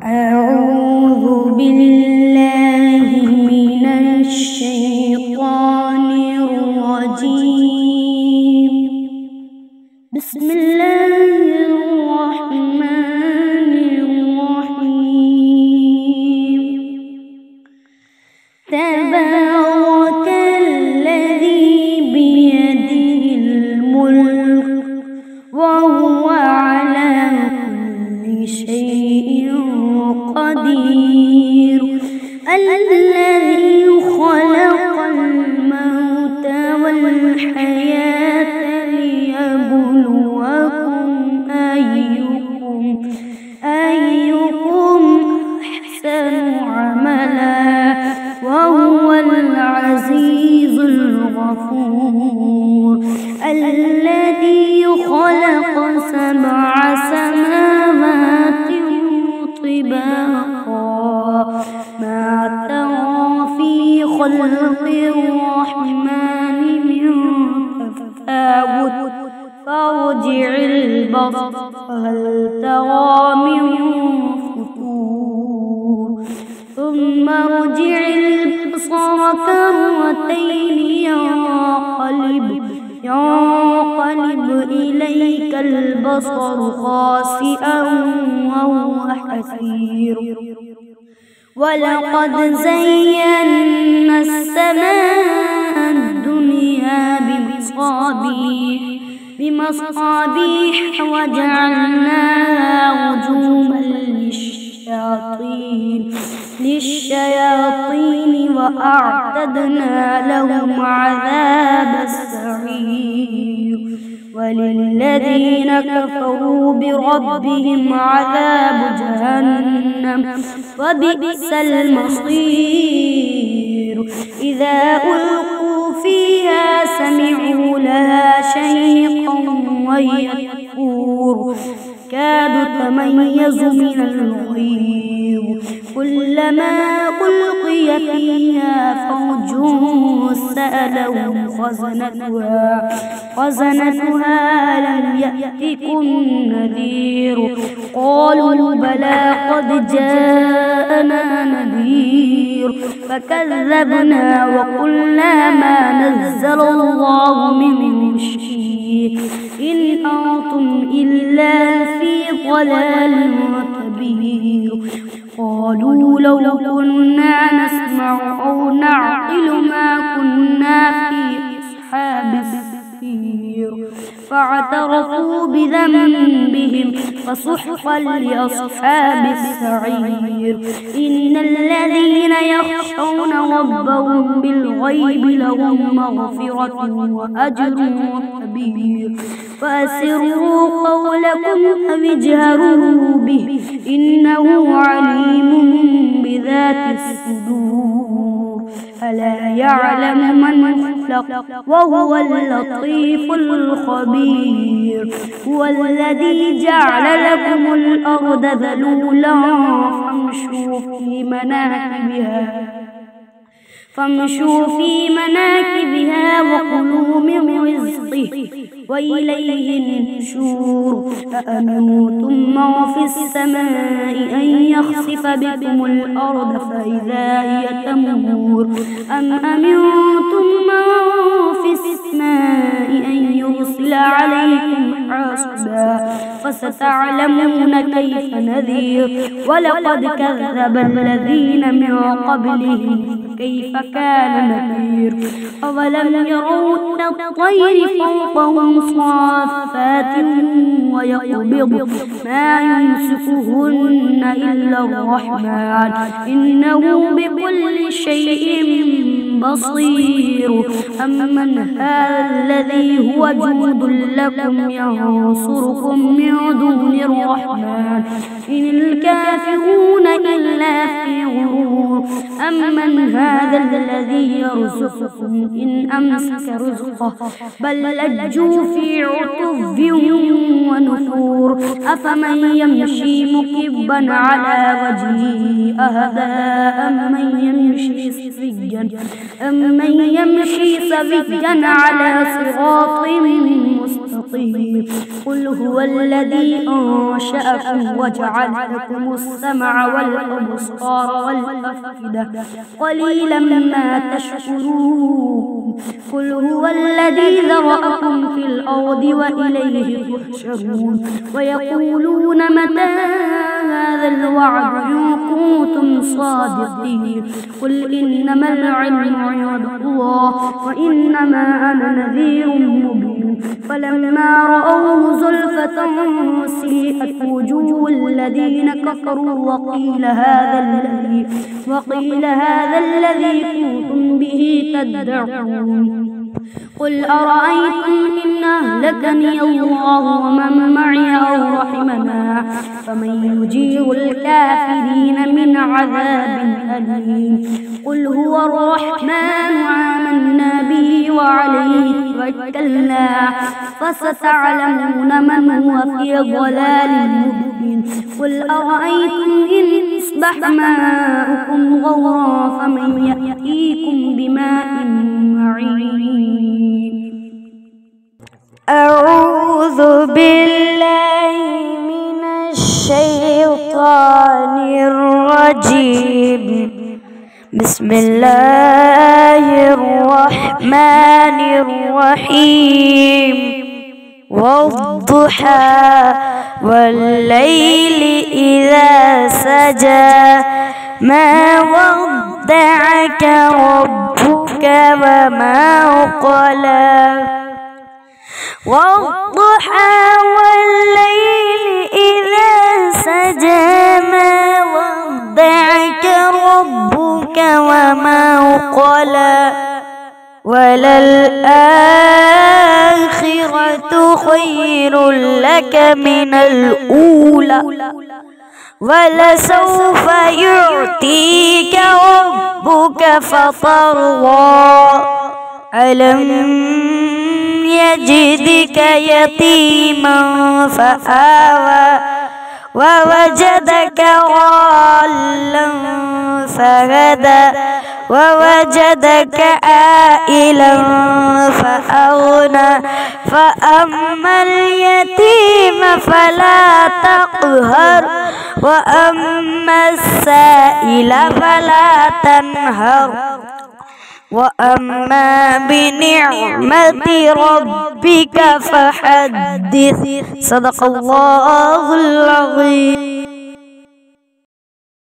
أعوذ بالله من الشيطان الرجيم. بسم الله الرحمن الرحيم. تبارك الذي بيده الملك وهو على كل شيء قدير. الذي خلق الموت والحياة ليبلوكم أيكم أحسن عملا وهو العزيز الغفور. الذي خلق 7 سماوات طباقا ما ترى في خلق الرحمن من تفاوت فارجع البصر هل ترى من فطور ثم ارجع البصر كرتين ينقلب إليك البصر خاسئا وهو حسير. ولقد زينا السماء الدنيا بمصابيح وجعلناها رجوما للشياطين وأعتدنا لهم عذاب السعير. وللذين كفروا بربهم عذاب جهنم وبئس المصير. إذا ألقوا فيها سمعوا لها شهيقا وهي تفور تكاد تميز من الغيظ. كلما ألقي فيها فوج سألهم خزنتها لم يأتكم نذير قالوا بلى قد جاءنا نذير فكذبنا وقلنا ما نزل الله من شيء إن أنتم إلا في ضلال كبير. قالوا لو كنا نسمع أو نعقل ما كنا في أصحاب السعير فاعترفوا بذنبهم فسحقا لأصحاب السعير. إن الذين يخشون ربهم بالغيب لهم مغفرة وأجر كبير. فأسروا قولكم أو اجهروا به إنه عليم بذات الصدور. ألا يعلم من خلق وهو اللطيف الخبير. هو الذي جعل لكم الأرض ذلولا فامشوا في مناكبها وكلوا من رزقه وإليه النشور. أأمنتم من في السماء أن يخسف بكم الأرض فإذا هي تمور أم أمنتم من في السماء أن يرسل عليكم حاصبا فستعلمون كيف نذير. ولقد كذب الذين من قبلهم كيف كان نذير. أولم يروا إلى الطير فوقهم صافات ويقبض ما يمسكهن إلا الرحمن إنه بكل شيء بصير. أمن هذا الذي هو جند لكم ينصركم من دون الرحمن إن الكافرون إلا في غرور. أمن هذا الذي يرزقكم إن أمسك رزقه بل لجوا في عتو ونفور. أفمن يمشي مكبا على وجهه أهدى أمن يمشي سويا على صراط مستقيم. مستطيع. قل هو الذي أنشأكم وجعل لكم السمع والأبصار والأفئدة قليلا ما تشكرون. قل هو الذي ذرأكم في الأرض وإليه تحشرون. ويقولون متى هذا الوعد إن كنتم صادقين. قل إنما العلم عند الله وإنما أنا نذير مبين. فلما رأوه زلفة سيئت وجوه الذين كفروا وقيل هذا الذي كنتم به تدعون. قل أرأيتم إن أهلكني الله ومن معي أو رحمنا فمن يجير الكافرين من عذاب أليم. قل هو الرحمن آمنا به وعليه توكلنا فستعلمون من هو في ضلال مبين. قل أرأيتم إن أصبح ماؤكم غورا فمن يأتيكم بماء معين. أعوذ بالله من الشيطان الرجيم. بسم الله الرحمن الرحيم. والضحى والليل إذا سجى ما ودعك ربك وما قلى. والضحى والليل إذا سجى ما ودعك ربك وما قلى. وللآخرة خير لك من الأولى ولسوف يعطيك ربك فترضى. ألم يجدك يتيما فآوى ووجدك ضالا فهدى ووجدك عائلا فأغنى. فأما اليتيم فلا تقهر وأما السائل فلا تنهر وأما بنعمة ربك فحدث. صدق الله العظيم.